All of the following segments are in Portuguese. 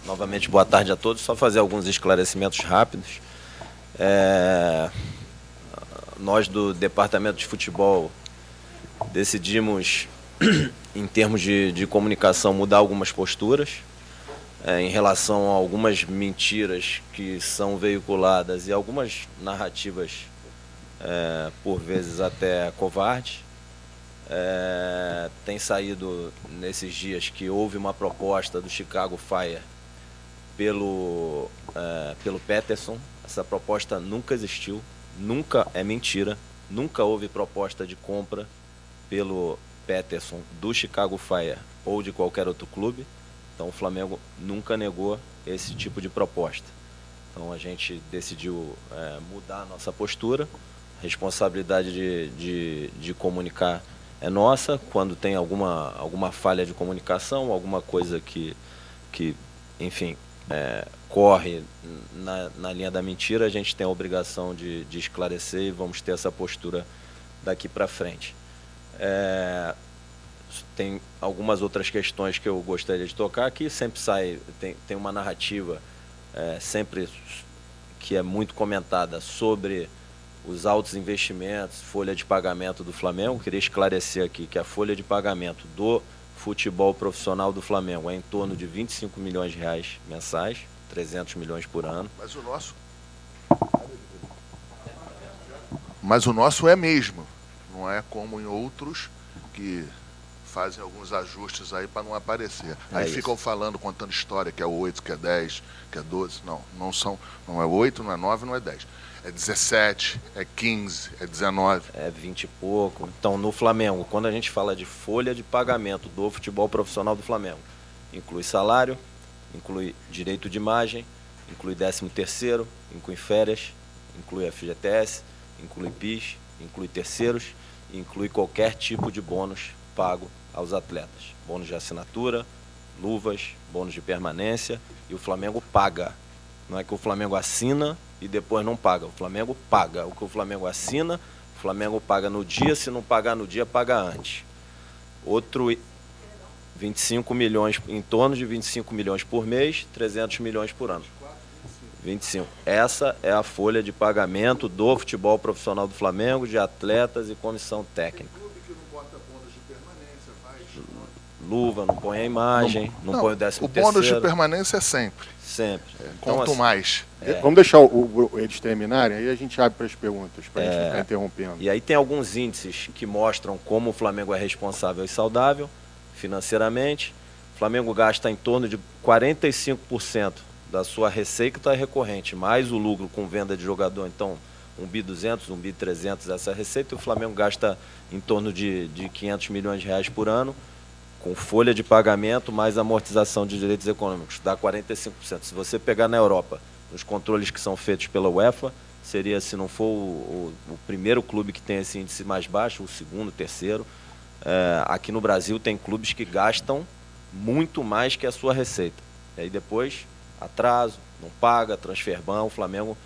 Novamente, boa tarde a todos. Só fazer alguns esclarecimentos rápidos. Nós do Departamento de Futebol decidimos, em termos de comunicação, mudar algumas posturas em relação a algumas mentiras que são veiculadas e algumas narrativas, por vezes até covardes. Tem saído nesses dias que houve uma proposta do Chicago Fire pelo Peterson. Essa proposta nunca existiu, nunca, é mentira, nunca houve proposta de compra pelo Peterson do Chicago Fire ou de qualquer outro clube. Então o Flamengo nunca negou esse tipo de proposta. Então a gente decidiu mudar a nossa postura. A responsabilidade de comunicar é nossa. Quando tem alguma falha de comunicação, alguma coisa que enfim, corre na linha da mentira, a gente tem a obrigação de esclarecer e vamos ter essa postura daqui para frente. Tem algumas outras questões que eu gostaria de tocar aqui. Sempre tem uma narrativa sempre que é muito comentada sobre os altos investimentos, folha de pagamento do Flamengo. Queria esclarecer aqui que a folha de pagamento do futebol profissional do Flamengo é em torno de 25 milhões de reais mensais, 300 milhões por ano. Mas o nosso é mesmo, não é como em outros que fazem alguns ajustes aí para não aparecer. Aí ficam falando, contando história, que é 8, que é 10, que é 12. Não é 8, não é 9, não é 10. É 17, é 15, é 19. É 20 e pouco. Então, no Flamengo, quando a gente fala de folha de pagamento do futebol profissional do Flamengo, inclui salário, inclui direito de imagem, inclui 13º, inclui férias, inclui FGTS, inclui PIS, inclui terceiros, inclui qualquer tipo de bônus pago aos atletas. Bônus de assinatura, luvas, bônus de permanência, e o Flamengo paga. Não é que o Flamengo assina e depois não paga. O Flamengo paga. O que o Flamengo assina, o Flamengo paga no dia. Se não pagar no dia, paga antes. 25 milhões, em torno de 25 milhões por mês, 300 milhões por ano. 25. Essa é a folha de pagamento do futebol profissional do Flamengo, de atletas e comissão técnica. Luva, não põe a imagem, não põe o 13º. O bônus de permanência é sempre. Sempre. Então, quanto mais. Vamos deixar eles terminarem, aí a gente abre para as perguntas, para a gente ficar interrompendo. E aí tem alguns índices que mostram como o Flamengo é responsável e saudável financeiramente. O Flamengo gasta em torno de 45% da sua receita recorrente, mais o lucro com venda de jogador. Então, 1.200, 1.300 essa receita. E o Flamengo gasta em torno de 500 milhões de reais por ano, com folha de pagamento mais amortização de direitos econômicos, dá 45%. Se você pegar na Europa, nos controles que são feitos pela UEFA, seria, se não for o primeiro clube que tem esse índice mais baixo, o segundo, o terceiro. Aqui no Brasil tem clubes que gastam muito mais que a sua receita. E aí depois, atraso, não paga, transferban. O Flamengo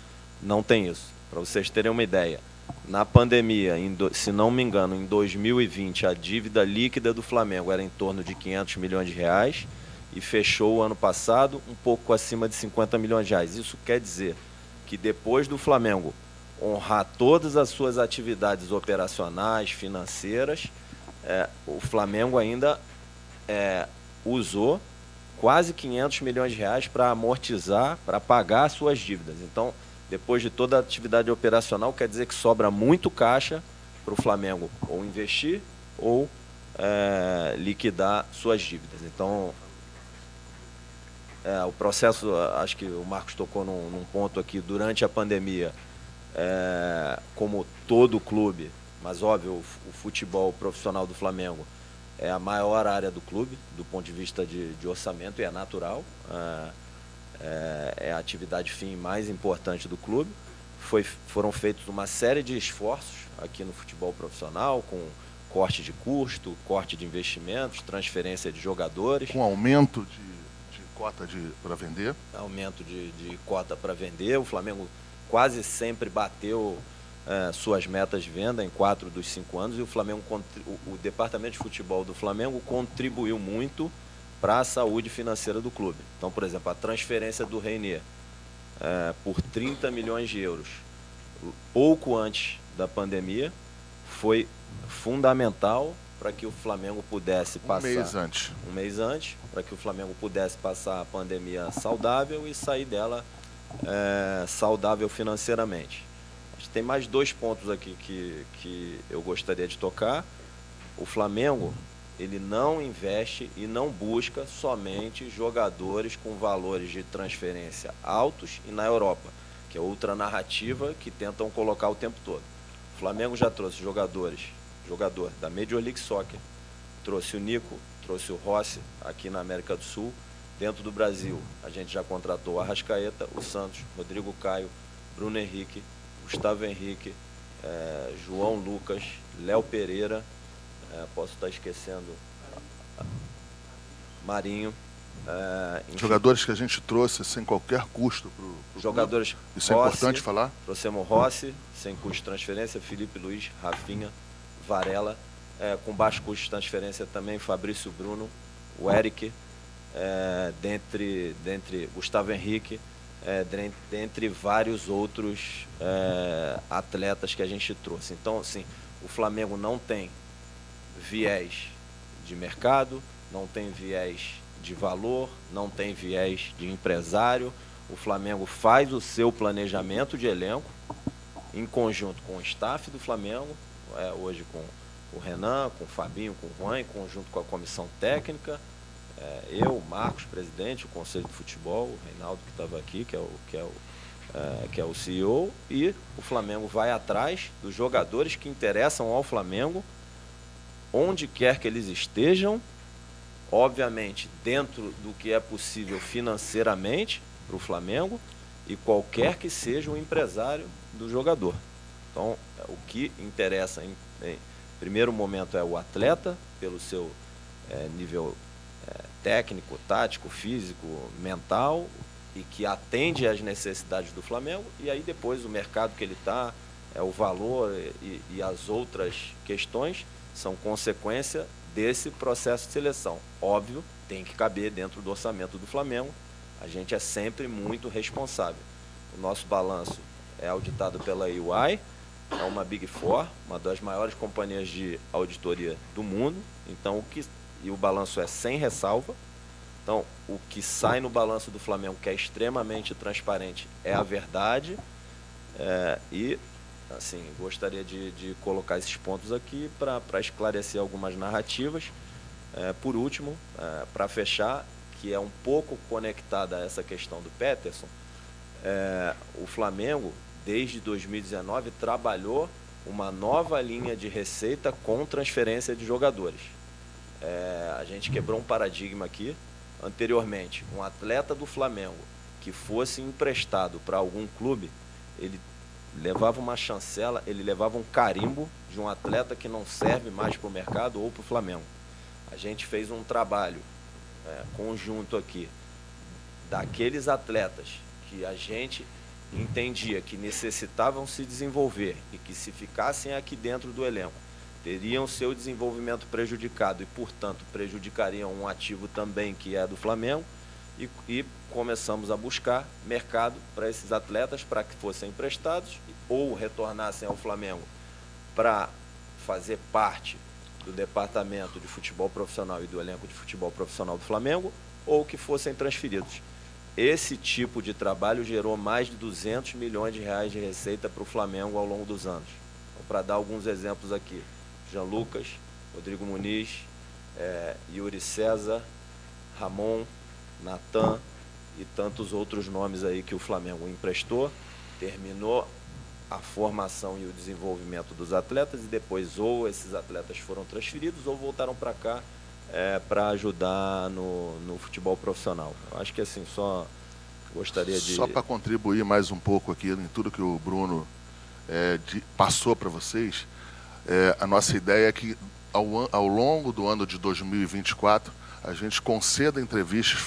não tem isso. Para vocês terem uma ideia, na pandemia, se não me engano, em 2020, a dívida líquida do Flamengo era em torno de 500 milhões de reais e fechou o ano passado um pouco acima de 50 milhões de reais. Isso quer dizer que depois do Flamengo honrar todas as suas atividades operacionais, financeiras, o Flamengo ainda usou quase 500 milhões de reais para amortizar, para pagar as suas dívidas. Então, depois de toda a atividade operacional, quer dizer que sobra muito caixa para o Flamengo ou investir ou liquidar suas dívidas. Então, o processo, acho que o Marcos tocou num ponto aqui, durante a pandemia, como todo clube, mas óbvio, o futebol profissional do Flamengo é a maior área do clube, do ponto de vista de orçamento, e é natural. É a atividade fim mais importante do clube. Foram feitos uma série de esforços aqui no futebol profissional, com corte de custo, corte de investimentos, transferência de jogadores. Com aumento de cota para vender. Aumento de cota para vender. O Flamengo quase sempre bateu suas metas de venda em 4 dos 5 anos, e o Departamento de Futebol do Flamengo contribuiu muito para a saúde financeira do clube. Então, por exemplo, a transferência do Reinier por 30 milhões de euros, pouco antes da pandemia, foi fundamental para que o Flamengo pudesse passar... Um mês antes, para que o Flamengo pudesse passar a pandemia saudável e sair dela saudável financeiramente. Tem mais 2 pontos aqui que eu gostaria de tocar. O Flamengo, ele não investe e não busca somente jogadores com valores de transferência altos e na Europa, que é outra narrativa que tentam colocar o tempo todo. O Flamengo já trouxe jogador da Major League Soccer, trouxe o Nico, trouxe o Rossi aqui na América do Sul. Dentro do Brasil, a gente já contratou o Arrascaeta, o Santos, Rodrigo Caio, Bruno Henrique, Gustavo Henrique, João Lucas, Léo Pereira, posso estar esquecendo, Marinho. Jogadores que a gente trouxe sem qualquer custo para o jogadores clube. Isso é importante falar. Trouxemos Rossi, sem custo de transferência, Felipe Luiz, Rafinha, Varela, com baixo custo de transferência também, Fabrício Bruno, o Eric, dentre Gustavo Henrique, dentre vários outros atletas que a gente trouxe. Então, assim, o Flamengo não tem viés de mercado, não tem viés de valor, não tem viés de empresário. O Flamengo faz o seu planejamento de elenco em conjunto com o staff do Flamengo, hoje com o Renan, com o Fabinho, com o Juan, em conjunto com a comissão técnica, eu, o Marcos, presidente, o Conselho de Futebol, o Reinaldo que estava aqui, que é o CEO, e o Flamengo vai atrás dos jogadores que interessam ao Flamengo, onde quer que eles estejam, obviamente dentro do que é possível financeiramente para o Flamengo e qualquer que seja o empresário do jogador. Então, o que interessa em primeiro momento é o atleta, pelo seu nível técnico, tático, físico, mental, e que atende às necessidades do Flamengo, e aí depois o mercado que ele está, o valor e as outras questões são consequência desse processo de seleção. Óbvio, tem que caber dentro do orçamento do Flamengo, a gente é sempre muito responsável. O nosso balanço é auditado pela EY, é uma Big Four, uma das maiores companhias de auditoria do mundo, então o balanço é sem ressalva. Então, o que sai no balanço do Flamengo, que é extremamente transparente, é a verdade. E, assim, gostaria de colocar esses pontos aqui para esclarecer algumas narrativas. Por último, para fechar, que é um pouco conectada a essa questão do Peterson, o Flamengo, desde 2019, trabalhou uma nova linha de receita com transferência de jogadores. A gente quebrou um paradigma aqui. Anteriormente, um atleta do Flamengo que fosse emprestado para algum clube, ele levava uma chancela, ele levava um carimbo de um atleta que não serve mais para o mercado ou para o Flamengo. A gente fez um trabalho conjunto aqui daqueles atletas que a gente entendia que necessitavam se desenvolver e que, se ficassem aqui dentro do elenco, teriam seu desenvolvimento prejudicado e, portanto, prejudicariam um ativo também que é do Flamengo, e começamos a buscar mercado para esses atletas, para que fossem emprestados ou retornassem ao Flamengo para fazer parte do departamento de futebol profissional e do elenco de futebol profissional do Flamengo, ou que fossem transferidos. Esse tipo de trabalho gerou mais de 200 milhões de reais de receita para o Flamengo ao longo dos anos. Então, para dar alguns exemplos aqui: Jean Lucas, Rodrigo Muniz, Yuri César, Ramon, Natan e tantos outros nomes aí que o Flamengo emprestou, terminou a formação e o desenvolvimento dos atletas, e depois ou esses atletas foram transferidos ou voltaram para cá para ajudar no futebol profissional. Eu acho que, assim, só gostaria de... Só para contribuir mais um pouco aqui em tudo que o Bruno passou para vocês, a nossa ideia é que ao longo do ano de 2024 a gente conceda entrevistas,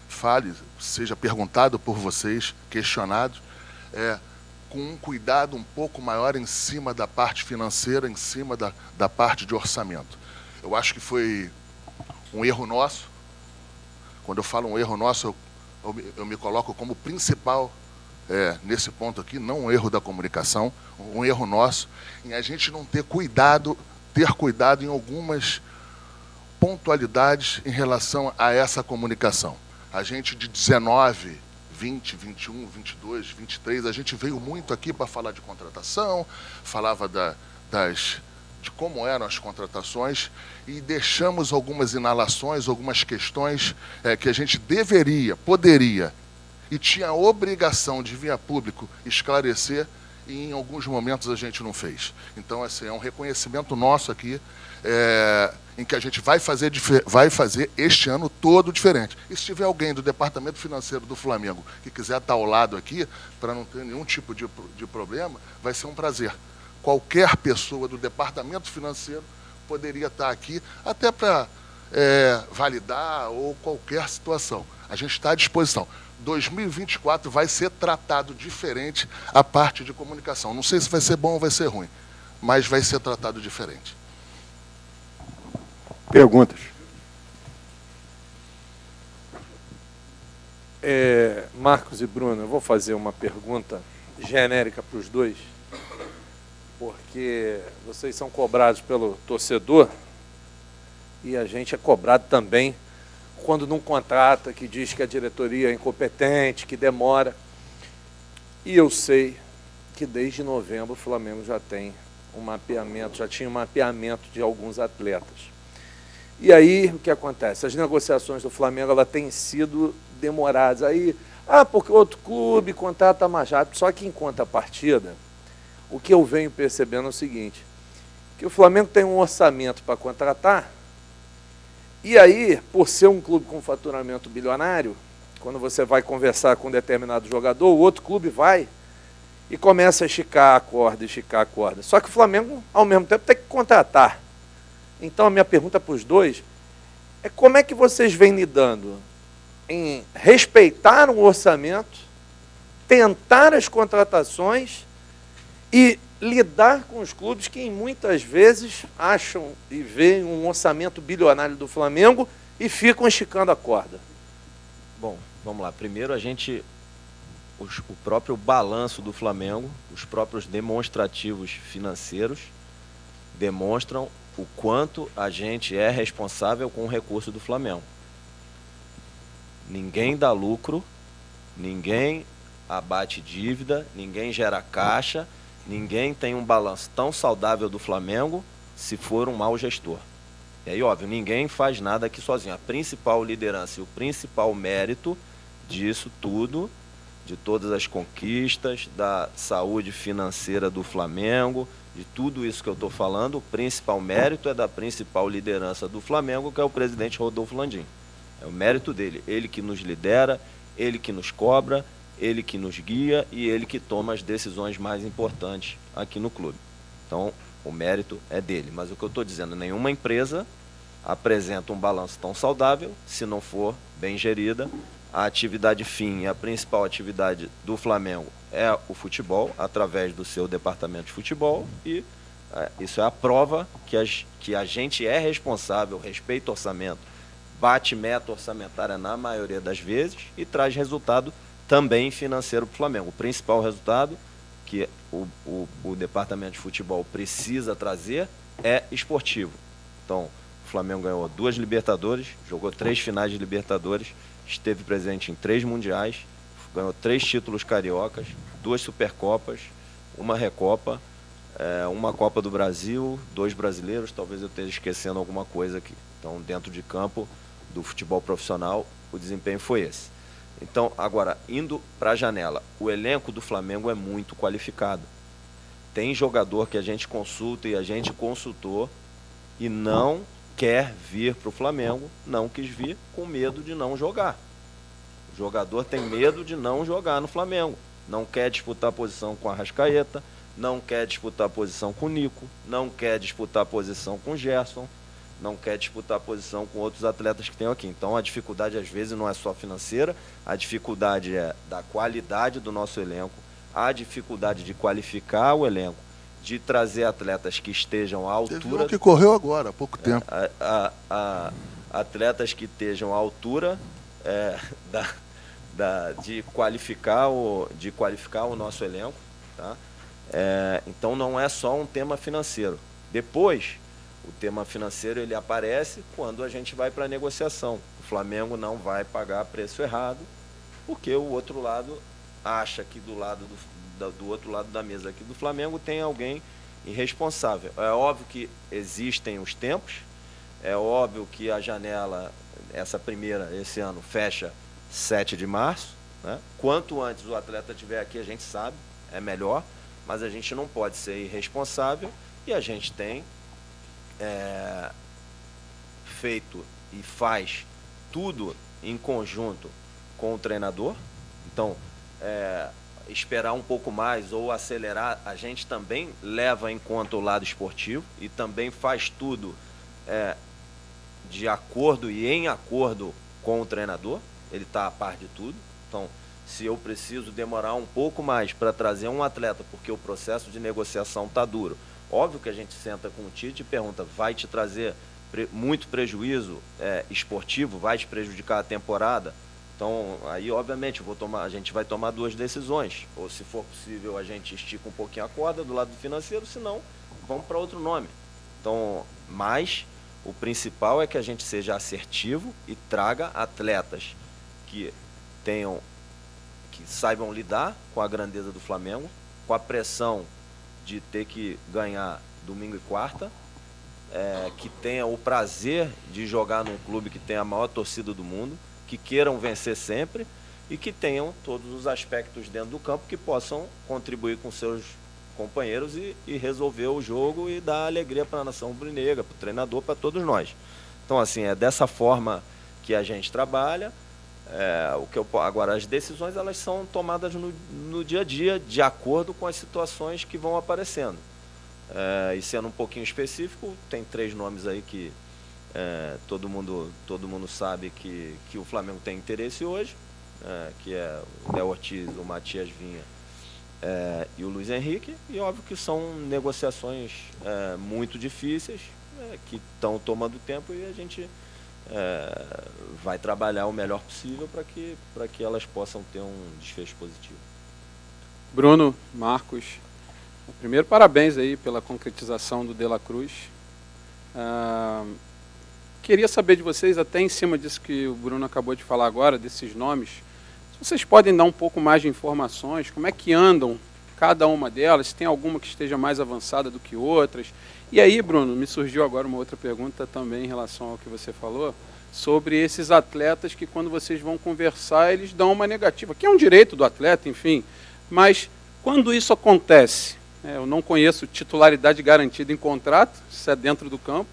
fale, seja perguntado por vocês, questionado, com um cuidado um pouco maior em cima da parte financeira, em cima da parte de orçamento. Eu acho que foi um erro nosso. Quando eu falo um erro nosso, eu me coloco como principal nesse ponto aqui, não um erro da comunicação, um erro nosso, em a gente não ter cuidado em algumas pontualidades em relação a essa comunicação. A gente de 19, 20, 21, 22, 23, a gente veio muito aqui para falar de contratação, falava de como eram as contratações e deixamos algumas inalações, algumas questões que a gente poderia e tinha a obrigação de vir a público esclarecer e em alguns momentos a gente não fez. Então, assim, é um reconhecimento nosso aqui em que a gente vai fazer este ano todo diferente. E se tiver alguém do Departamento Financeiro do Flamengo que quiser estar ao lado aqui, para não ter nenhum tipo de problema, vai ser um prazer. Qualquer pessoa do Departamento Financeiro poderia estar aqui, até para validar ou qualquer situação. A gente está à disposição. 2024 vai ser tratado diferente a parte de comunicação. Não sei se vai ser bom ou vai ser ruim, mas vai ser tratado diferente. Perguntas. Marcos e Bruno, eu vou fazer uma pergunta genérica para os dois, porque vocês são cobrados pelo torcedor e a gente é cobrado também quando não contrata, que diz que a diretoria é incompetente, que demora. E eu sei que desde novembro o Flamengo já tem tinha um mapeamento de alguns atletas. E aí, o que acontece? As negociações do Flamengo têm sido demoradas. Aí, porque outro clube contrata mais rápido. Só que em contrapartida, o que eu venho percebendo é o seguinte, que o Flamengo tem um orçamento para contratar, e aí, por ser um clube com faturamento bilionário, quando você vai conversar com um determinado jogador, o outro clube vai e começa a esticar a corda. Só que o Flamengo, ao mesmo tempo, tem que contratar. Então, a minha pergunta para os dois é como é que vocês vêm lidando em respeitar um orçamento, tentar as contratações e lidar com os clubes que muitas vezes acham e veem um orçamento bilionário do Flamengo e ficam esticando a corda. Bom, vamos lá. Primeiro o próprio balanço do Flamengo, os próprios demonstrativos financeiros demonstram o quanto a gente é responsável com o recurso do Flamengo. Ninguém dá lucro, ninguém abate dívida, ninguém gera caixa, ninguém tem um balanço tão saudável do Flamengo se for um mau gestor. E aí, óbvio, ninguém faz nada aqui sozinho. A principal liderança e o principal mérito disso tudo, de todas as conquistas, da saúde financeira do Flamengo, de tudo isso que eu estou falando, o principal mérito é da principal liderança do Flamengo, que é o presidente Rodolfo Landim. É o mérito dele. Ele que nos lidera, ele que nos cobra, ele que nos guia e ele que toma as decisões mais importantes aqui no clube. Então, o mérito é dele. Mas o que eu estou dizendo, nenhuma empresa apresenta um balanço tão saudável se não for bem gerida. A atividade fim, a principal atividade do Flamengo é o futebol, através do seu departamento de futebol, e isso é a prova que a gente é responsável, respeita o orçamento, bate meta orçamentária na maioria das vezes e traz resultado também financeiro para o Flamengo. O principal resultado que o departamento de futebol precisa trazer é esportivo. Então, o Flamengo ganhou 2 Libertadores, jogou 3 finais de Libertadores, esteve presente em 3 mundiais, ganhou 3 títulos cariocas, 2 Supercopas, 1 Recopa, 1 Copa do Brasil, 2 brasileiros, talvez eu esteja esquecendo alguma coisa aqui. Então, dentro de campo do futebol profissional, o desempenho foi esse. Então, agora, indo para a janela, o elenco do Flamengo é muito qualificado. Tem jogador que a gente consulta e a gente consultou e não quer vir para o Flamengo, não quis vir com medo de não jogar. O jogador tem medo de não jogar no Flamengo. Não quer disputar posição com a Arrascaeta, não quer disputar posição com o Nico, não quer disputar posição com o Gerson, não quer disputar posição com outros atletas que tem aqui. Então a dificuldade às vezes não é só financeira, a dificuldade é da qualidade do nosso elenco, a dificuldade de qualificar o elenco, de trazer atletas que estejam à altura... Você viu que correu agora, há pouco tempo. atletas que estejam à altura de qualificar o nosso elenco, tá? Então não é só um tema financeiro. Depois, o tema financeiro ele aparece quando a gente vai para a negociação. O Flamengo não vai pagar preço errado, porque o outro lado acha que do outro lado da mesa aqui do Flamengo tem alguém irresponsável. É óbvio que existem os tempos, é óbvio que a janela, essa primeira, esse ano, fecha 7 de março, né? Quanto antes o atleta estiver aqui, a gente sabe, é melhor, mas a gente não pode ser irresponsável e a gente tem feito e faz tudo em conjunto com o treinador. Então, esperar um pouco mais ou acelerar, a gente também leva em conta o lado esportivo e também faz tudo de acordo e em acordo com o treinador. Ele está a par de tudo. Então, se eu preciso demorar um pouco mais para trazer um atleta porque o processo de negociação está duro, óbvio que a gente senta com o Tite e pergunta, vai te trazer muito prejuízo esportivo, vai te prejudicar a temporada? Então, aí, obviamente, a gente vai tomar 2 decisões. Ou, se for possível, a gente estica um pouquinho a corda do lado financeiro, senão, vamos para outro nome. Então, mas o principal é que a gente seja assertivo e traga atletas que saibam lidar com a grandeza do Flamengo, com a pressão de ter que ganhar domingo e quarta, que tenha o prazer de jogar num clube que tem a maior torcida do mundo, que queiram vencer sempre e que tenham todos os aspectos dentro do campo que possam contribuir com seus companheiros e resolver o jogo e dar alegria para a nação rubro-negra, para o treinador, para todos nós. Então, assim, é dessa forma que a gente trabalha. Agora, as decisões elas são tomadas no dia a dia, de acordo com as situações que vão aparecendo. E sendo um pouquinho específico, tem 3 nomes aí que todo mundo sabe que o Flamengo tem interesse hoje, que é o Léo Ortiz, o Matias Vinha e o Luiz Henrique, e óbvio que são negociações muito difíceis, que estão tomando tempo e a gente vai trabalhar o melhor possível para que elas possam ter um desfecho positivo. Bruno, Marcos, primeiro parabéns aí pela concretização do De La Cruz. Queria saber de vocês, até em cima disso que o Bruno acabou de falar agora, desses nomes, se vocês podem dar um pouco mais de informações, como é que andam cada uma delas, se tem alguma que esteja mais avançada do que outras. E aí, Bruno, me surgiu agora uma outra pergunta também em relação ao que você falou, sobre esses atletas que quando vocês vão conversar, eles dão uma negativa, que é um direito do atleta, enfim, mas quando isso acontece, eu não conheço titularidade garantida em contrato, isso é dentro do campo,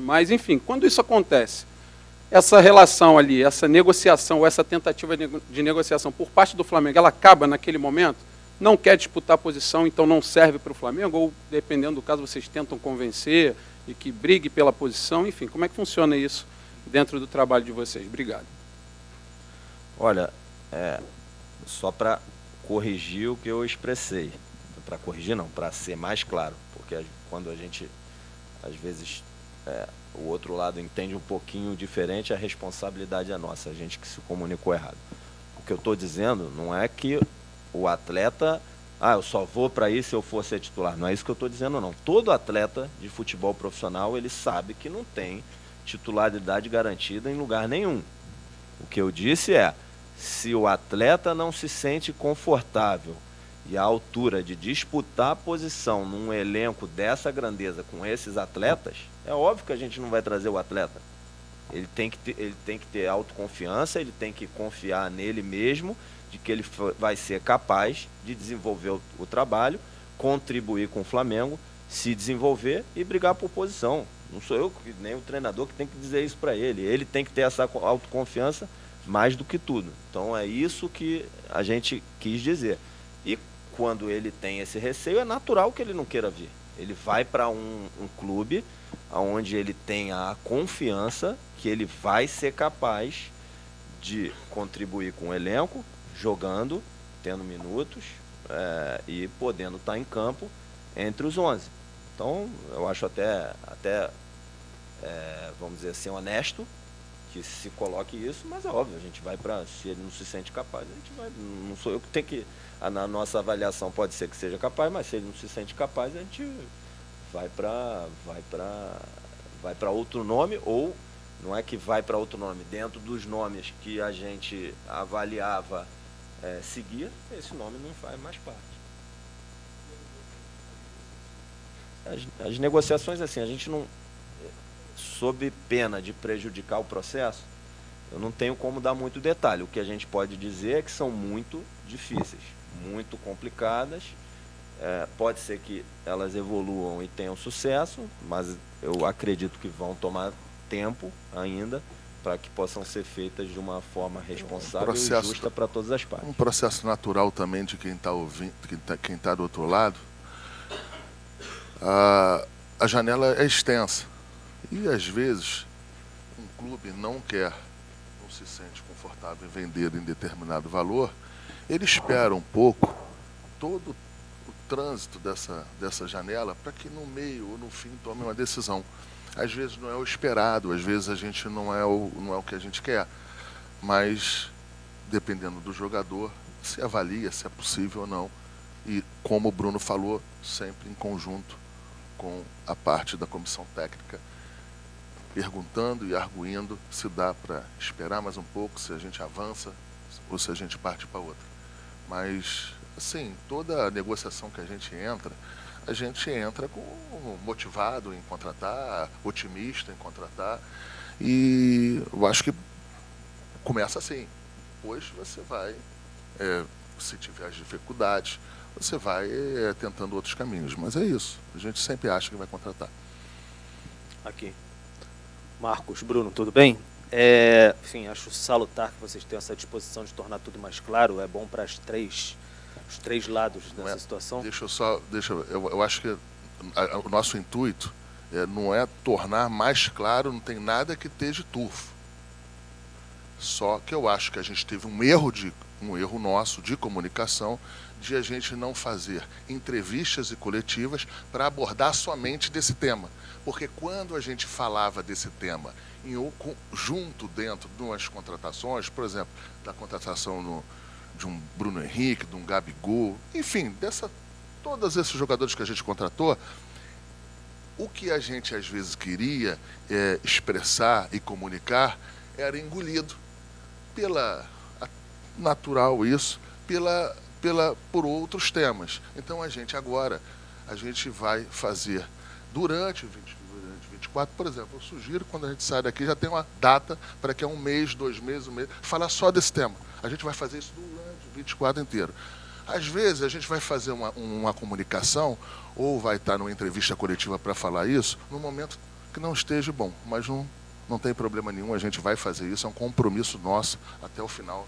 mas, enfim, quando isso acontece, essa relação ali, essa negociação, ou essa tentativa de negociação por parte do Flamengo, ela acaba naquele momento? Não quer disputar a posição, então não serve para o Flamengo? Ou, dependendo do caso, vocês tentam convencer e que brigue pela posição? Enfim, como é que funciona isso dentro do trabalho de vocês? Obrigado. Olha, só para corrigir o que eu expressei. Para corrigir não, para ser mais claro. Porque quando a gente, às vezes, o outro lado entende um pouquinho diferente, a responsabilidade é nossa, a gente que se comunicou errado. O que eu estou dizendo não é que o atleta, eu só vou para isso se eu for ser titular. Não é isso que eu estou dizendo, não. Todo atleta de futebol profissional, ele sabe que não tem titularidade garantida em lugar nenhum. O que eu disse se o atleta não se sente confortável e à altura de disputar a posição num elenco dessa grandeza com esses atletas, é óbvio que a gente não vai trazer o atleta. Ele tem que ter autoconfiança, ele tem que confiar nele mesmo, de que ele vai ser capaz de desenvolver o trabalho, contribuir com o Flamengo, se desenvolver e brigar por posição. Não sou eu, nem o treinador, que tem que dizer isso para ele. Ele tem que ter essa autoconfiança mais do que tudo. Então é isso que a gente quis dizer. E quando ele tem esse receio, é natural que ele não queira vir. Ele vai para um clube onde ele tenha a confiança que ele vai ser capaz de contribuir com o elenco, jogando, tendo minutos e podendo estar em campo entre os 11. Então, eu acho até vamos dizer assim, honesto que se coloque isso, mas é óbvio, a gente vai para, se ele não se sente capaz, a gente vai, não sou eu que tenho que, na nossa avaliação pode ser que seja capaz, mas se ele não se sente capaz, a gente vai para outro nome, ou não é que vai para outro nome, dentro dos nomes que a gente avaliava seguir, esse nome não faz mais parte. As negociações, assim, a gente não, sob pena de prejudicar o processo, eu não tenho como dar muito detalhe. O que a gente pode dizer é que são muito difíceis, muito complicadas. Pode ser que elas evoluam e tenham sucesso, mas eu acredito que vão tomar tempo ainda para que possam ser feitas de uma forma responsável e justa para todas as partes. Um processo natural também de quem está ouvindo, quem tá do outro lado. A janela é extensa e às vezes um clube não se sente confortável em vender em determinado valor, ele espera um pouco todo o trânsito dessa janela para que no meio ou no fim tome uma decisão. Às vezes não é o esperado, às vezes a gente não é o que a gente quer, mas dependendo do jogador, se avalia se é possível ou não. E como o Bruno falou, sempre em conjunto com a parte da comissão técnica, perguntando e arguindo se dá para esperar mais um pouco, se a gente avança ou se a gente parte para outra. Mas, assim, toda a negociação que a gente entra motivado em contratar, otimista em contratar, e eu acho que começa assim. Depois você vai, se tiver as dificuldades, você vai tentando outros caminhos. Mas é isso, a gente sempre acha que vai contratar. Aqui. Marcos, Bruno, tudo bem? Enfim, acho salutar que vocês tenham essa disposição de tornar tudo mais claro. É bom para os três lados dessa situação. Eu acho que o nosso intuito não é tornar mais claro, não tem nada que esteja turvo. Só que eu acho que a gente teve um erro nosso de comunicação, de a gente não fazer entrevistas e coletivas para abordar somente desse tema. Porque quando a gente falava desse tema junto dentro de umas contratações, por exemplo, da contratação de um Bruno Henrique, de um Gabigol, enfim, todos esses jogadores que a gente contratou, o que a gente às vezes queria expressar e comunicar era engolido por outros temas. Então a gente vai fazer durante 24, por exemplo, eu sugiro quando a gente sai daqui, já tem uma data para que é 1 mês, 2 meses, 1 mês, falar só desse tema. A gente vai fazer isso durante o 24 inteiro. Às vezes a gente vai fazer uma comunicação ou vai estar numa entrevista coletiva para falar isso num momento que não esteja bom, mas não tem problema nenhum, a gente vai fazer isso, é um compromisso nosso até o final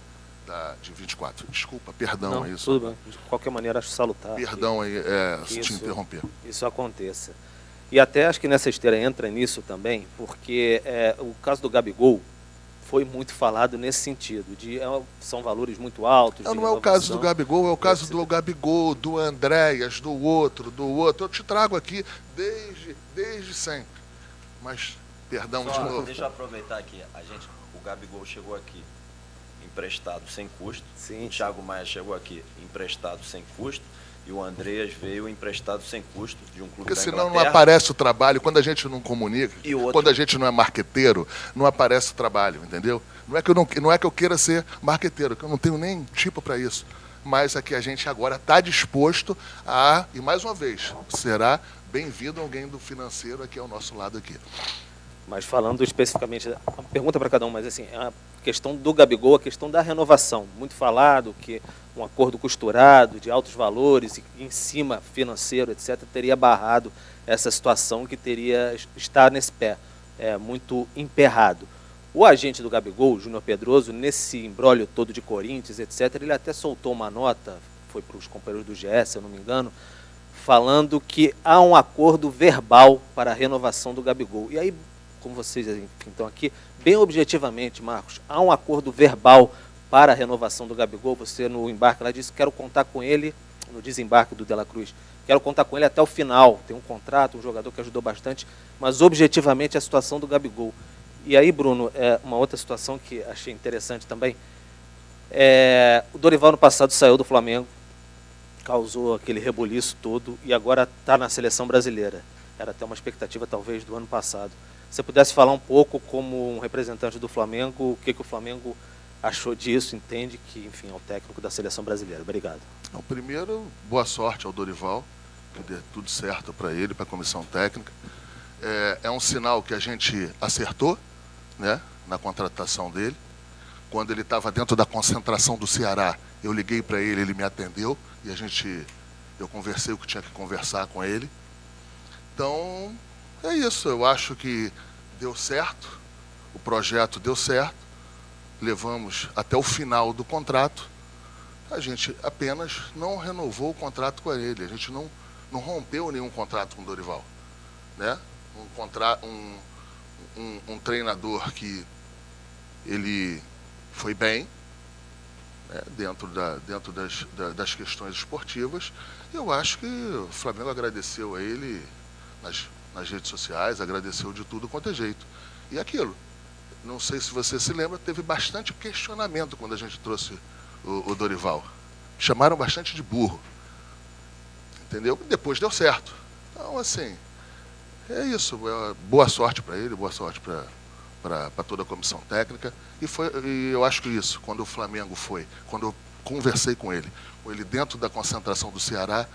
de 24. Desculpa, perdão. Não, a isso. Tudo bem, de qualquer maneira acho salutar. Perdão aí se te interromper. Isso aconteça. E até acho que nessa esteira entra nisso também, porque o caso do Gabigol foi muito falado nesse sentido, são valores muito altos. Não é o caso do Gabigol, é o caso do Gabigol, do Andréas, do outro. Eu te trago aqui desde sempre. Mas, perdão de novo. Deixa eu aproveitar aqui. O Gabigol chegou aqui emprestado sem custo. Sim. O Thiago Maia chegou aqui emprestado sem custo. E o Andreas veio emprestado sem custo de um clube Porque da senão Inglaterra. não aparece o trabalho, quando a gente não comunica, quando a gente não é marqueteiro, não aparece o trabalho, entendeu? Não é que eu queira ser marqueteiro, que eu não tenho nem tipo para isso. Mas é que a gente agora está disposto e mais uma vez, será bem-vindo alguém do financeiro aqui ao nosso lado aqui. Mas falando especificamente, uma pergunta para cada um, mas assim, a questão do Gabigol, a questão da renovação. Muito falado que um acordo costurado, de altos valores, e em cima financeiro, etc., teria barrado essa situação que está nesse pé, muito emperrado. O agente do Gabigol, o Júnior Pedroso, nesse imbróglio todo de Corinthians, etc., ele até soltou uma nota, foi para os companheiros do GE, se eu não me engano, falando que há um acordo verbal para a renovação do Gabigol. E aí, como vocês estão aqui, bem objetivamente, Marcos, há um acordo verbal para a renovação do Gabigol. Você no embarque lá disse, quero contar com ele, no desembarque do De La Cruz, quero contar com ele até o final. Tem um contrato, um jogador que ajudou bastante, mas objetivamente a situação do Gabigol. E aí, Bruno, uma outra situação que achei interessante também, o Dorival no passado saiu do Flamengo, causou aquele rebuliço todo e agora está na seleção brasileira. Era até uma expectativa talvez do ano passado. Se você pudesse falar um pouco como um representante do Flamengo, o que o Flamengo achou disso, entende que, enfim, é o técnico da seleção brasileira. Obrigado. Então, primeiro, boa sorte ao Dorival, que dê tudo certo para ele, para a comissão técnica. É um sinal que a gente acertou, né, na contratação dele. Quando ele estava dentro da concentração do Ceará, eu liguei para ele, ele me atendeu e eu conversei o que tinha que conversar com ele. Então, é isso. Eu acho que deu certo, o projeto deu certo, levamos até o final do contrato. A gente apenas não renovou o contrato com ele, a gente não rompeu nenhum contrato com o Dorival, né? Um treinador que ele foi bem, né, dentro das questões esportivas. Eu acho que o Flamengo agradeceu a ele nas redes sociais, agradeceu de tudo quanto é jeito. E aquilo, não sei se você se lembra, teve bastante questionamento quando a gente trouxe o Dorival. Chamaram bastante de burro, entendeu? E depois deu certo. Então, assim, é isso. Boa sorte para ele, boa sorte para toda a comissão técnica. E eu acho que isso, quando o Flamengo quando eu conversei com ele dentro da concentração do Ceará,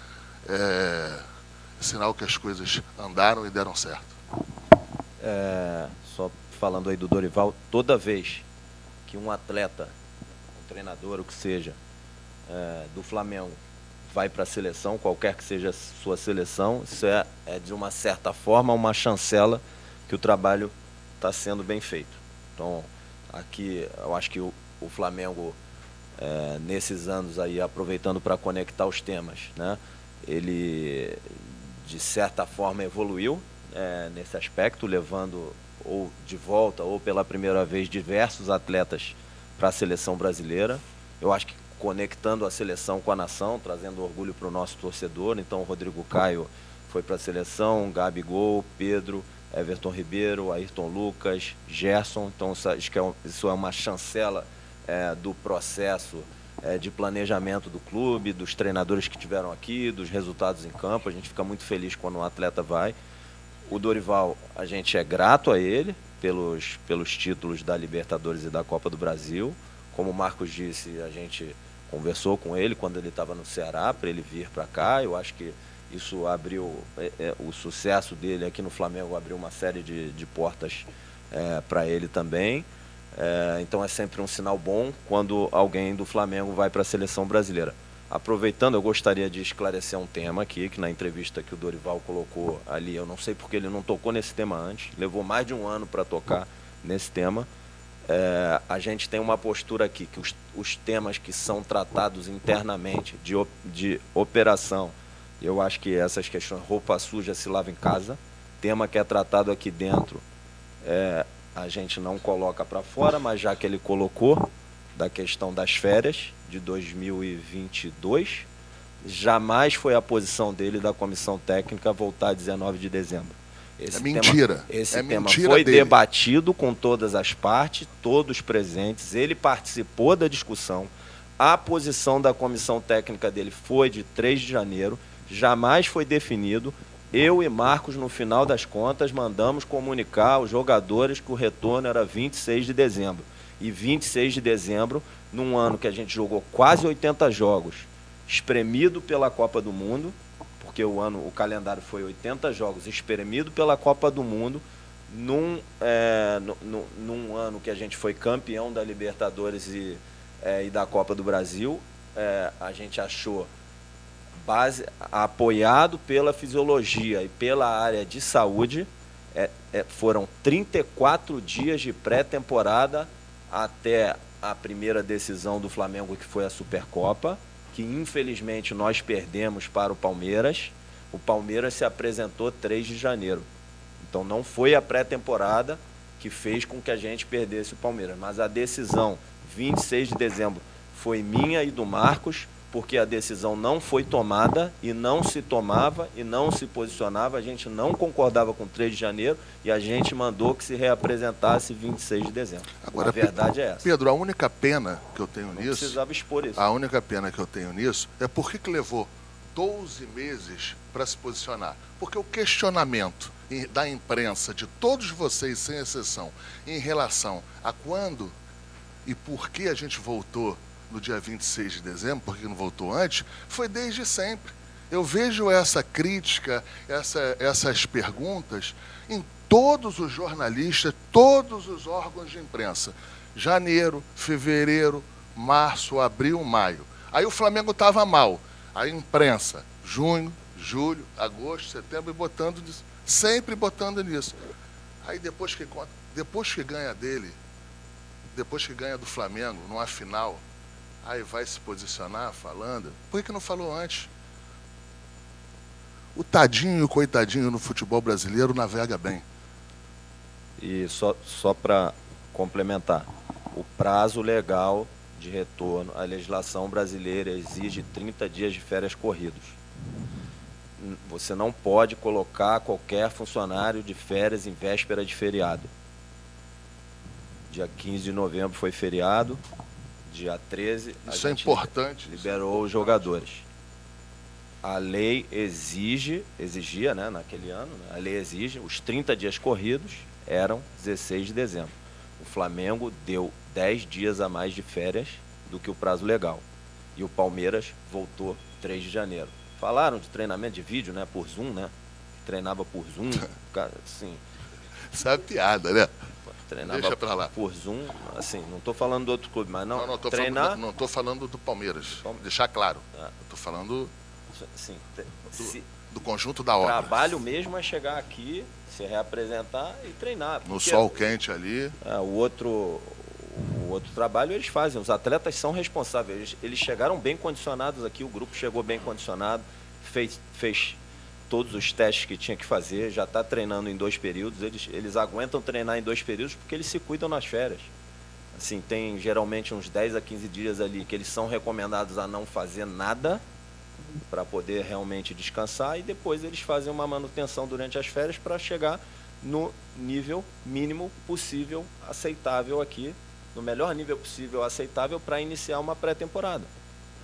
é sinal que as coisas andaram e deram certo. Só falando aí do Dorival, toda vez que um atleta, um treinador, o que seja, do Flamengo vai para a seleção, qualquer que seja a sua seleção, isso é de uma certa forma uma chancela que o trabalho está sendo bem feito. Então, aqui eu acho que o Flamengo, nesses anos aí, aproveitando para conectar os temas, né, ele de certa forma evoluiu nesse aspecto, levando ou de volta ou pela primeira vez diversos atletas para a seleção brasileira. Eu acho que conectando a seleção com a nação, trazendo orgulho para o nosso torcedor. Então o Rodrigo Caio foi para a seleção, Gabigol, Pedro, Everton Ribeiro, Ayrton Lucas, Gerson. Então acho que isso é uma chancela do processo de planejamento do clube, dos treinadores que tiveram aqui, dos resultados em campo. A gente fica muito feliz quando um atleta vai. O Dorival, a gente é grato a ele pelos títulos da Libertadores e da Copa do Brasil. Como o Marcos disse, a gente conversou com ele quando ele estava no Ceará para ele vir para cá. Eu acho que isso abriu, o sucesso dele aqui no Flamengo abriu uma série de portas para ele também. Então é sempre um sinal bom quando alguém do Flamengo vai para a seleção brasileira. Aproveitando, eu gostaria de esclarecer um tema aqui, que na entrevista que o Dorival colocou ali, eu não sei porque ele não tocou nesse tema antes, levou mais de um ano para tocar nesse tema. A gente tem uma postura aqui, que os temas que são tratados internamente, de operação, eu acho que essas questões, roupa suja se lava em casa, tema que é tratado aqui dentro, a gente não coloca para fora, mas já que ele colocou, da questão das férias de 2022, jamais foi a posição dele da comissão técnica voltar a 19 de dezembro. Mentira. Esse tema foi debatido com todas as partes, todos presentes, ele participou da discussão, a posição da comissão técnica dele foi de 3 de janeiro, jamais foi definido. Eu e Marcos, no final das contas, mandamos comunicar aos jogadores que o retorno era 26 de dezembro. E 26 de dezembro, num ano que a gente jogou quase 80 jogos, espremido pela Copa do Mundo, porque o calendário foi 80 jogos, espremido pela Copa do Mundo, num ano que a gente foi campeão da Libertadores e da Copa do Brasil, a gente achou apoiado pela fisiologia e pela área de saúde, foram 34 dias de pré-temporada até a primeira decisão do Flamengo, que foi a Supercopa, que infelizmente nós perdemos para o Palmeiras. O Palmeiras se apresentou 3 de janeiro. Então não foi a pré-temporada que fez com que a gente perdesse o Palmeiras, mas a decisão 26 de dezembro foi minha e do Marcos. porque a decisão não foi tomada e não se tomava e não se posicionava, a gente não concordava com 3 de janeiro e a gente mandou que se reapresentasse 26 de dezembro. Agora, a verdade é essa. Pedro, a única pena que eu tenho Não nisso... precisava expor isso. A única pena que eu tenho nisso é por que levou 12 meses para se posicionar. Porque o questionamento da imprensa, de todos vocês, sem exceção, em relação a quando e por que a gente voltou no dia 26 de dezembro, porque não voltou antes, foi desde sempre. Eu vejo essa crítica, essas perguntas em todos os jornalistas, todos os órgãos de imprensa. Janeiro, fevereiro, março, abril, maio. Aí o Flamengo estava mal. A imprensa, junho, julho, agosto, setembro, sempre botando nisso. Aí depois que ganha dele, depois que ganha do Flamengo, numa final, aí vai se posicionar falando. Por que não falou antes? O tadinho e o coitadinho no futebol brasileiro navega bem. E só para complementar, o prazo legal de retorno, a legislação brasileira exige 30 dias de férias corridos. Você não pode colocar qualquer funcionário de férias em véspera de feriado. Dia 15 de novembro foi feriado, dia 13 Isso é importante. Liberou os jogadores. A lei exigia, né, naquele ano, né, a lei exige, os 30 dias corridos eram 16 de dezembro. O Flamengo deu 10 dias a mais de férias do que o prazo legal. E o Palmeiras voltou 3 de janeiro. Falaram de treinamento de vídeo, né, por Zoom, né? Treinava por Zoom, cara, assim. Isso é piada, né? Treinava Deixa pra lá. por Zoom, assim, não estou falando do outro clube, mas não treinar... Não estou falando do Palmeiras, deixar claro. Estou falando assim, do conjunto da obra. O trabalho mesmo é chegar aqui, se reapresentar e treinar. No sol quente ali. O outro trabalho eles fazem, os atletas são responsáveis, eles chegaram bem condicionados aqui, o grupo chegou bem condicionado, fez todos os testes que tinha que fazer, já está treinando em 2 períodos, eles aguentam treinar em 2 períodos porque eles se cuidam nas férias. Assim, tem geralmente uns 10 a 15 dias ali que eles são recomendados a não fazer nada para poder realmente descansar e depois eles fazem uma manutenção durante as férias para chegar no nível mínimo possível, aceitável aqui, no melhor nível possível, aceitável para iniciar uma pré-temporada.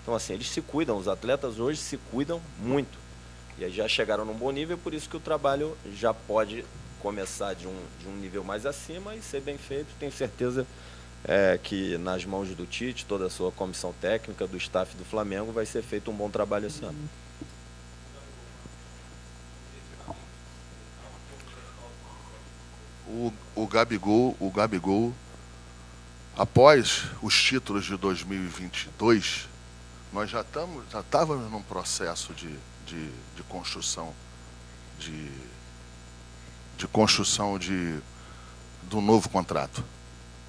Então, assim, eles se cuidam, os atletas hoje se cuidam muito. E aí já chegaram num bom nível, por isso que o trabalho já pode começar de um nível mais acima e ser bem feito. Tenho certeza que nas mãos do Tite, toda a sua comissão técnica, do staff do Flamengo, vai ser feito um bom trabalho esse ano. O Gabigol, após os títulos de 2022, nós já estávamos num processo de construção do novo contrato.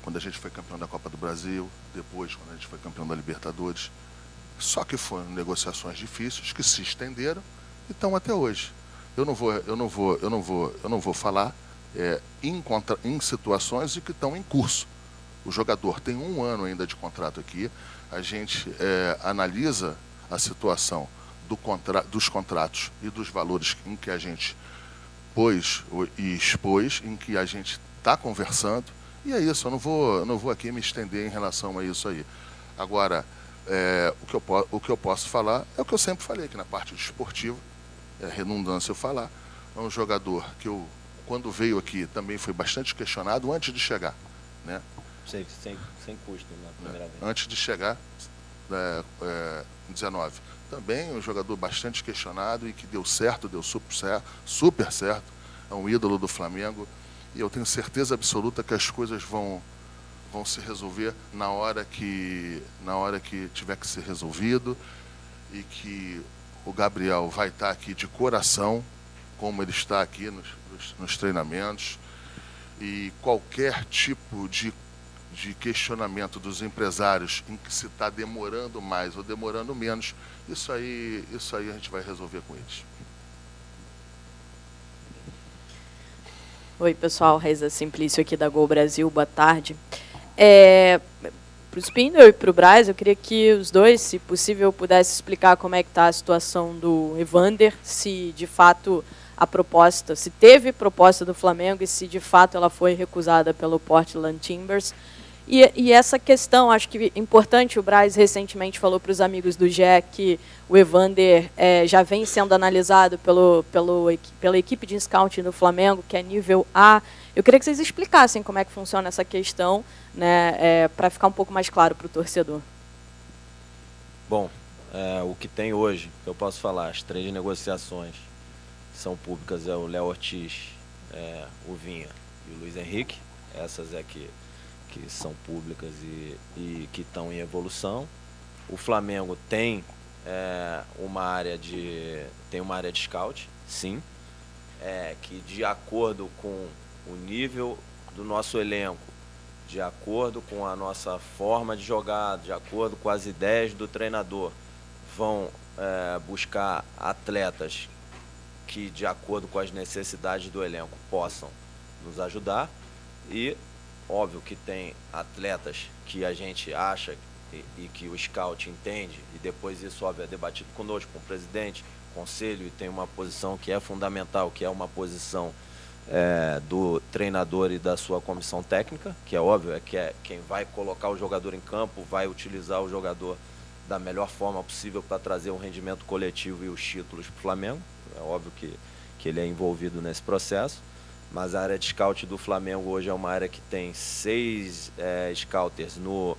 Quando a gente foi campeão da Copa do Brasil, depois quando a gente foi campeão da Libertadores. Só que foram negociações difíceis que se estenderam e estão até hoje. Eu não vou falar em situações que estão em curso. O jogador tem 1 ano ainda de contrato aqui. A gente analisa a situação dos contratos e dos valores em que a gente pôs e expôs, em que a gente está conversando. E é isso, eu não vou aqui me estender em relação a isso aí. Agora, o que eu posso falar é o que eu sempre falei aqui na parte esportiva, é redundância eu falar. É um jogador que quando veio aqui, também foi bastante questionado antes de chegar, né? Sem custo na primeira vez. Antes de chegar, em 19. Também um jogador bastante questionado e que deu certo, deu super certo. É um ídolo do Flamengo. E eu tenho certeza absoluta que as coisas vão se resolver na hora que tiver que ser resolvido e que o Gabriel vai estar aqui de coração, como ele está aqui nos treinamentos, e qualquer tipo de questionamento dos empresários em que se está demorando mais ou demorando menos, isso aí a gente vai resolver com eles. Oi, pessoal, Raiza Simplício aqui da Gol Brasil, boa tarde. o Spindle e para o Braz, eu queria que os dois, se possível, pudessem explicar como é que está a situação do Evander, se de fato a proposta, se teve proposta do Flamengo e se de fato ela foi recusada pelo Portland Timbers. E essa questão, acho que é importante, o Braz recentemente falou para os amigos do GE que o Evander já vem sendo analisado pela equipe de scouting do Flamengo, que é nível A. Eu queria que vocês explicassem como é que funciona essa questão, né, para ficar um pouco mais claro para o torcedor. Bom, o que tem hoje, que eu posso falar, as 3 negociações são públicas, é o Léo Ortiz, o Vinha e o Luiz Henrique. Essas que são públicas e que estão em evolução. O Flamengo tem uma área de scout, sim, que de acordo com o nível do nosso elenco, de acordo com a nossa forma de jogar, de acordo com as ideias do treinador, vão buscar atletas que, de acordo com as necessidades do elenco, possam nos ajudar. E óbvio que tem atletas que a gente acha e que o scout entende, e depois isso, óbvio, é debatido conosco, com o presidente, conselho, e tem uma posição que é fundamental, que é uma posição do treinador e da sua comissão técnica, que é óbvio, quem vai colocar o jogador em campo, vai utilizar o jogador da melhor forma possível para trazer um rendimento coletivo e os títulos para o Flamengo. É óbvio que ele é envolvido nesse processo. Mas a área de scout do Flamengo hoje é uma área que tem 6 scouters no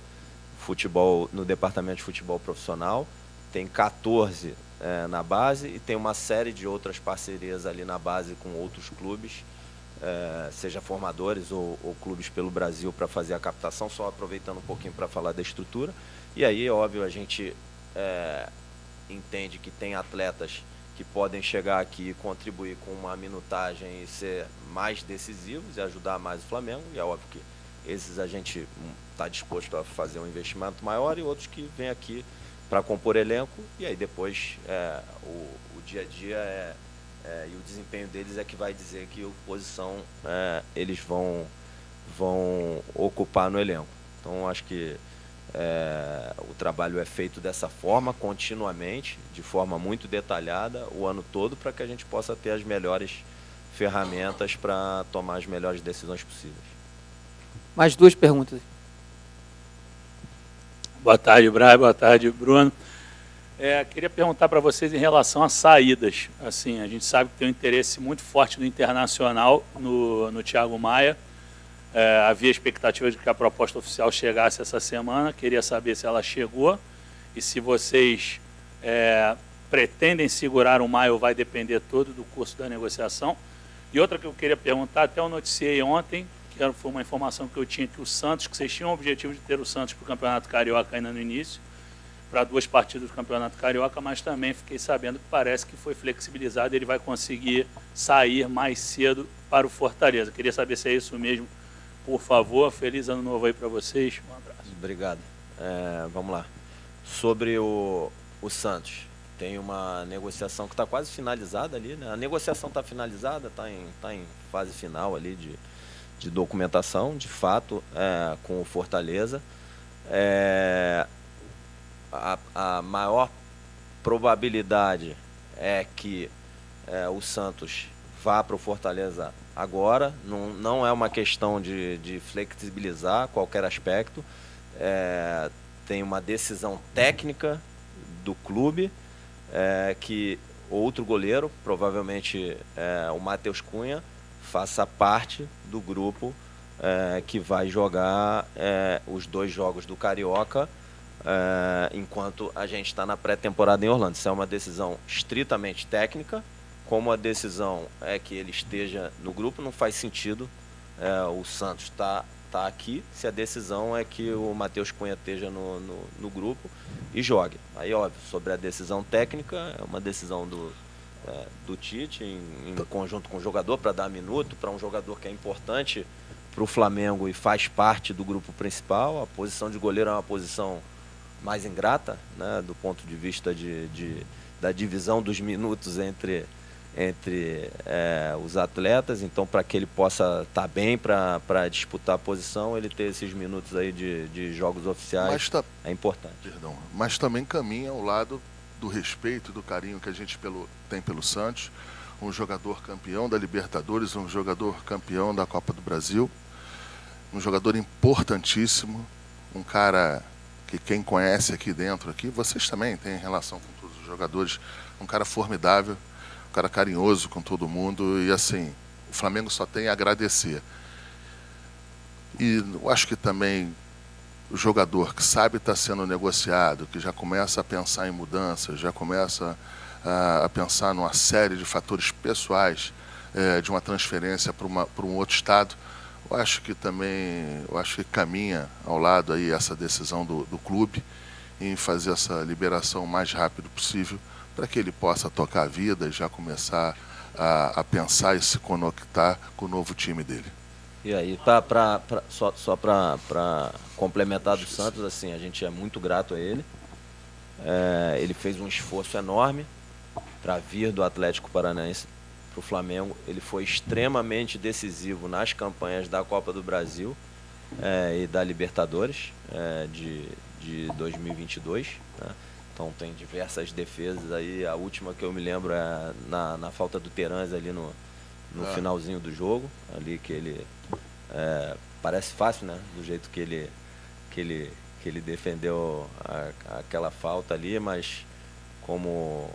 futebol, no departamento de futebol profissional, tem 14 na base e tem uma série de outras parcerias ali na base com outros clubes, seja formadores ou clubes pelo Brasil, para fazer a captação, só aproveitando um pouquinho para falar da estrutura. E aí, óbvio, a gente entende que tem atletas que podem chegar aqui e contribuir com uma minutagem e ser mais decisivos e ajudar mais o Flamengo. E é óbvio que esses a gente está disposto a fazer um investimento maior, e outros que vêm aqui para compor elenco. E aí depois o dia a dia e o desempenho deles é que vai dizer que posição eles vão ocupar no elenco. Então acho que o trabalho é feito dessa forma, continuamente, de forma muito detalhada, o ano todo, para que a gente possa ter as melhores ferramentas para tomar as melhores decisões possíveis. Mais 2 perguntas. Boa tarde, Brian. Boa tarde, Bruno. Queria perguntar para vocês em relação às saídas. Assim, a gente sabe que tem um interesse muito forte do Internacional no Thiago Maia. Havia expectativa de que a proposta oficial chegasse essa semana. Queria saber se ela chegou e se vocês pretendem segurar o Maia ou vai depender todo do curso da negociação. E outra que eu queria perguntar, até eu noticiei ontem, que foi uma informação que eu tinha, que o Santos, que vocês tinham o objetivo de ter o Santos para o Campeonato Carioca ainda no início, para 2 partidas do Campeonato Carioca, mas também fiquei sabendo que parece que foi flexibilizado e ele vai conseguir sair mais cedo para o Fortaleza. Queria saber se é isso mesmo. Por favor, feliz ano novo aí para vocês. Um abraço. Obrigado. Vamos lá. Sobre o Santos, tem uma negociação que está quase finalizada ali, né? A negociação está finalizada, está em fase final ali de documentação, de fato, com o Fortaleza. A maior probabilidade é que o Santos vá para o Fortaleza agora. Não é uma questão de flexibilizar qualquer aspecto. Tem uma decisão técnica do clube que outro goleiro, provavelmente o Matheus Cunha, faça parte do grupo que vai jogar os 2 jogos do Carioca enquanto a gente está na pré-temporada em Orlando. Isso é uma decisão estritamente técnica. Como a decisão é que ele esteja no grupo, não faz sentido o Santos tá aqui, se a decisão é que o Matheus Cunha esteja no grupo e jogue. Aí, óbvio, sobre a decisão técnica, é uma decisão do Tite, em conjunto com o jogador, para dar minuto, para um jogador que é importante para o Flamengo e faz parte do grupo principal. A posição de goleiro é uma posição mais ingrata, né, do ponto de vista da divisão dos minutos entre os atletas. Então, para que ele possa estar bem para disputar a posição, ele ter esses minutos aí de jogos oficiais é importante. Perdão, mas também caminha ao lado do respeito e do carinho que a gente tem pelo Santos, um jogador campeão da Libertadores, um jogador campeão da Copa do Brasil, um jogador importantíssimo, um cara que quem conhece aqui dentro, aqui, vocês também têm relação com todos os jogadores, um cara formidável, um cara carinhoso com todo mundo, e assim, o Flamengo só tem a agradecer. E eu acho que também o jogador que sabe estar sendo negociado, que já começa a pensar em mudanças, já começa a pensar numa série de fatores pessoais de uma transferência para um outro estado, eu acho que caminha ao lado aí essa decisão do clube em fazer essa liberação o mais rápido possível, para que ele possa tocar a vida e já começar a pensar e se conectar com o novo time dele. E aí, só para complementar do Santos, assim, a gente é muito grato a ele. Ele fez um esforço enorme para vir do Atlético Paranaense para o Flamengo. Ele foi extremamente decisivo nas campanhas da Copa do Brasil e da Libertadores de 2022, né? Então tem diversas defesas aí. A última que eu me lembro é na falta do Terãs ali no finalzinho do jogo, ali que ele parece fácil, né? Do jeito que ele defendeu aquela falta ali, mas como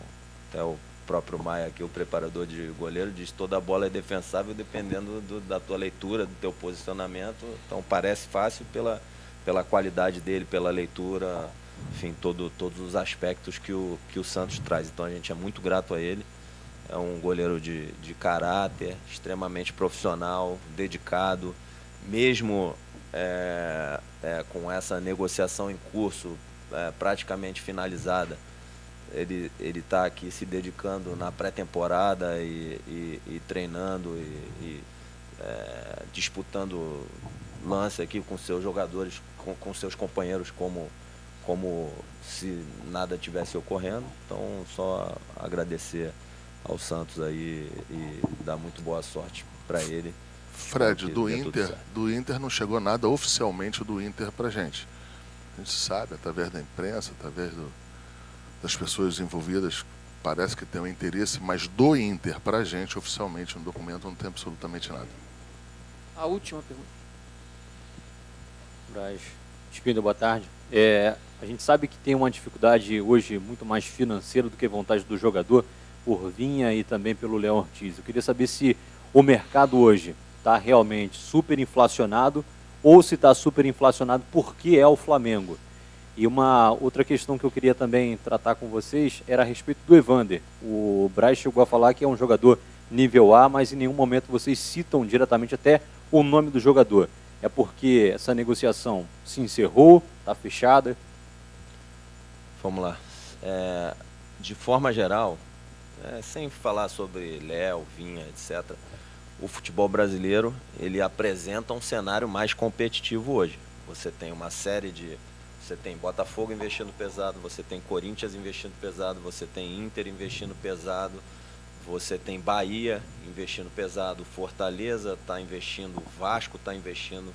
até o próprio Maia aqui, o preparador de goleiro, diz: toda bola é defensável dependendo da tua leitura, do teu posicionamento. Então parece fácil pela qualidade dele, pela leitura, enfim, todos os aspectos que o Santos traz. Então a gente é muito grato a ele. É um goleiro de caráter, extremamente profissional, dedicado, mesmo com essa negociação em curso, praticamente finalizada. Ele está aqui se dedicando na pré-temporada e treinando e disputando lance aqui com seus jogadores, com seus companheiros, como se nada tivesse ocorrendo. Então, só agradecer ao Santos aí e dar muito boa sorte para ele. Fred, do Inter não chegou nada oficialmente do Inter para gente. A gente sabe, através da imprensa, através das pessoas envolvidas, parece que tem um interesse, mas do Inter para a gente, oficialmente, no documento não tem absolutamente nada. A última pergunta. Braz, Espíndola, boa tarde. A gente sabe que tem uma dificuldade hoje muito mais financeira do que vontade do jogador, por Vinha e também pelo Léo Ortiz. Eu queria saber se o mercado hoje está realmente superinflacionado ou se está superinflacionado porque é o Flamengo. E uma outra questão que eu queria também tratar com vocês era a respeito do Evander. O Braz chegou a falar que é um jogador nível A, mas em nenhum momento vocês citam diretamente até o nome do jogador. É porque essa negociação se encerrou, está fechada? Vamos lá. De forma geral, sem falar sobre Léo, Vinha, etc., o futebol brasileiro ele apresenta um cenário mais competitivo hoje. Você tem uma série Você tem Botafogo investindo pesado, você tem Corinthians investindo pesado, você tem Inter investindo pesado, você tem Bahia investindo pesado, Fortaleza está investindo, Vasco está investindo,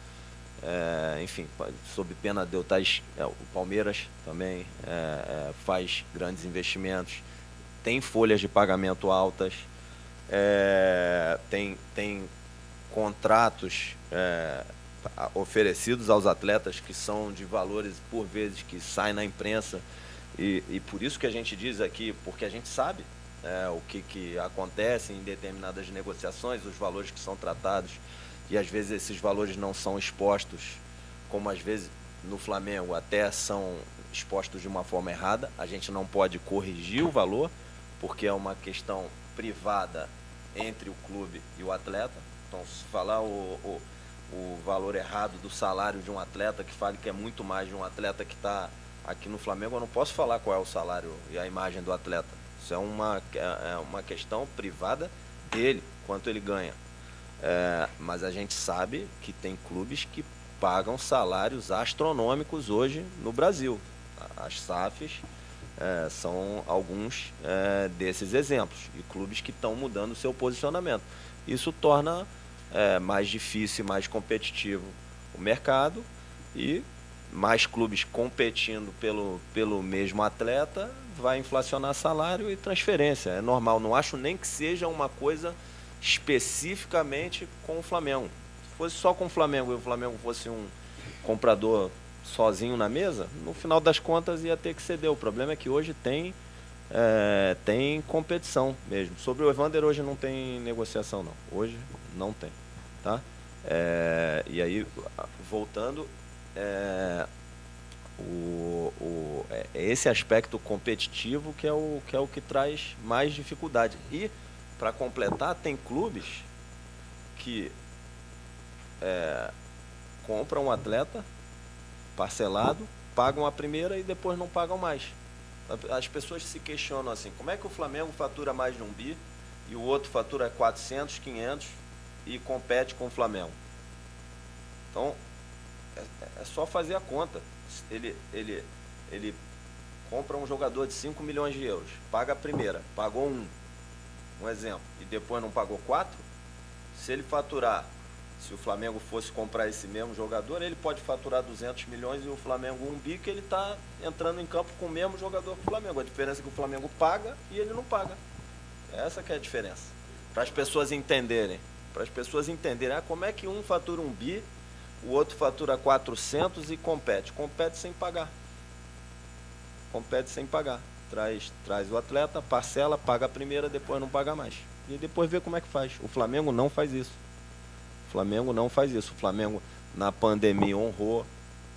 enfim, sob pena de eu estar... o Palmeiras também faz grandes investimentos, tem folhas de pagamento altas, tem contratos oferecidos aos atletas que são de valores, por vezes, que saem na imprensa, e por isso que a gente diz aqui, porque a gente sabe o que acontece em determinadas negociações, os valores que são tratados, e às vezes esses valores não são expostos, como às vezes no Flamengo até são expostos de uma forma errada. A gente não pode corrigir o valor, porque é uma questão privada entre o clube e o atleta. Então, se falar o valor errado do salário de um atleta, que fale que é muito mais de um atleta que está aqui no Flamengo, eu não posso falar qual é o salário e a imagem do atleta. Isso é uma questão privada dele, quanto ele ganha. Mas a gente sabe que tem clubes que pagam salários astronômicos hoje no Brasil. As SAFs São alguns desses exemplos, e clubes que estão mudando o seu posicionamento. Isso torna mais difícil e mais competitivo o mercado, e mais clubes competindo pelo mesmo atleta vai inflacionar salário e transferência. É normal, não acho nem que seja uma coisa especificamente com o Flamengo. Se fosse só com o Flamengo e o Flamengo fosse um comprador sozinho na mesa, no final das contas ia ter que ceder. O problema é que hoje tem competição mesmo. Sobre o Evander, hoje não tem negociação, não. Hoje não tem. Tá? E aí, voltando, esse aspecto competitivo que é o que traz mais dificuldade. E, para completar, tem clubes que compram um atleta parcelado, pagam a primeira e depois não pagam mais. As pessoas se questionam assim, como é que o Flamengo fatura mais de 1 bi e o outro fatura 400, 500 e compete com o Flamengo? Então, é só fazer a conta. Ele compra um jogador de 5 milhões de euros, paga a primeira, pagou um exemplo, e depois não pagou 4, se ele faturar, se o Flamengo fosse comprar esse mesmo jogador, ele pode faturar 200 milhões e o Flamengo 1 bi, que ele está entrando em campo com o mesmo jogador que o Flamengo. A diferença é que o Flamengo paga e ele não paga. Essa que é a diferença. Para as pessoas entenderem. Como é que um fatura 1 bi, o outro fatura 400 e compete. Compete sem pagar. Traz o atleta, parcela, paga a primeira, depois não paga mais. E depois vê como é que faz. O Flamengo não faz isso. O Flamengo, na pandemia, honrou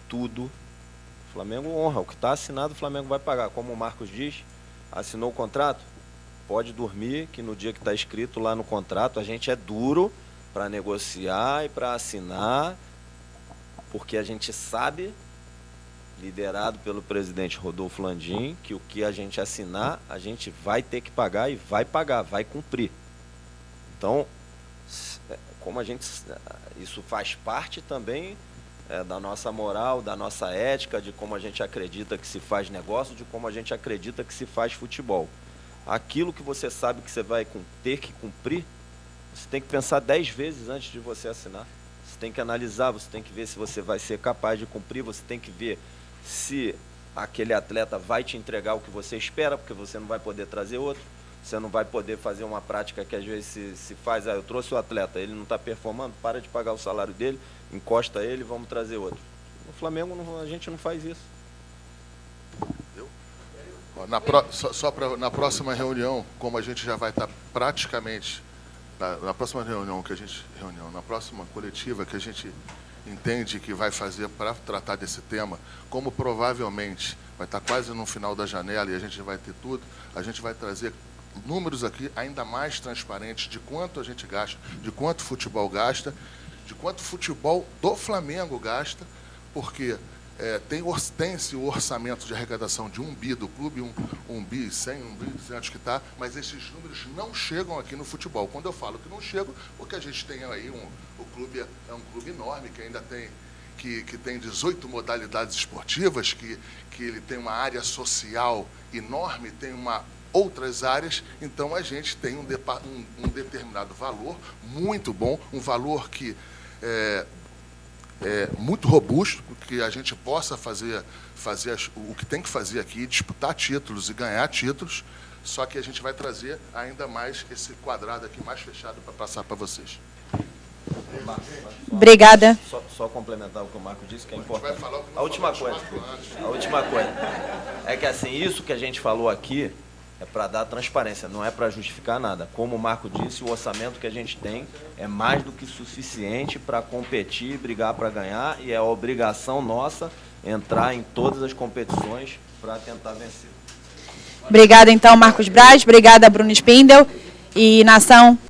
tudo. O Flamengo honra. O que está assinado, o Flamengo vai pagar. Como o Marcos diz, assinou o contrato, pode dormir, que no dia que está escrito lá no contrato, a gente é duro para negociar e para assinar, porque a gente sabe, liderado pelo presidente Rodolfo Landim, que o que a gente assinar, a gente vai ter que pagar e vai pagar, vai cumprir. Então, isso faz parte também da nossa moral, da nossa ética, de como a gente acredita que se faz negócio, de como a gente acredita que se faz futebol. Aquilo que você sabe que você vai ter que cumprir, você tem que pensar 10 vezes antes de você assinar. Você tem que analisar, você tem que ver se você vai ser capaz de cumprir, você tem que ver se aquele atleta vai te entregar o que você espera, porque você não vai poder trazer outro. Você não vai poder fazer uma prática que às vezes se faz, eu trouxe o atleta, ele não está performando, para de pagar o salário dele, encosta ele, vamos trazer outro. No Flamengo a gente não faz isso. Na próxima reunião, como a gente já vai estar praticamente, na próxima na próxima coletiva que a gente entende que vai fazer para tratar desse tema, como provavelmente vai estar quase no final da janela e a gente vai ter tudo, a gente vai trazer números aqui ainda mais transparentes de quanto a gente gasta, de quanto o futebol gasta, de quanto o futebol do Flamengo gasta, porque tem-se o orçamento de arrecadação de 1 bi do clube, 1 bi 100, 1 bi 200 que está, mas esses números não chegam aqui no futebol. Quando eu falo que não chegam, porque a gente tem aí, o clube é um clube enorme, que ainda tem, que tem 18 modalidades esportivas, que ele tem uma área social enorme, tem outras áreas, então a gente tem um determinado valor muito bom, um valor que é muito robusto, que a gente possa fazer o que tem que fazer aqui, disputar títulos e ganhar títulos, só que a gente vai trazer ainda mais esse quadrado aqui mais fechado para passar para vocês. Obrigada. Só complementar o que o Marco disse, que é importante. A última coisa é que assim, isso que a gente falou aqui é para dar transparência, não é para justificar nada. Como o Marco disse, o orçamento que a gente tem é mais do que suficiente para competir, brigar para ganhar, e é a obrigação nossa entrar em todas as competições para tentar vencer. Obrigada, então, Marcos Braz. Obrigada, Bruno Spindel. E, nação,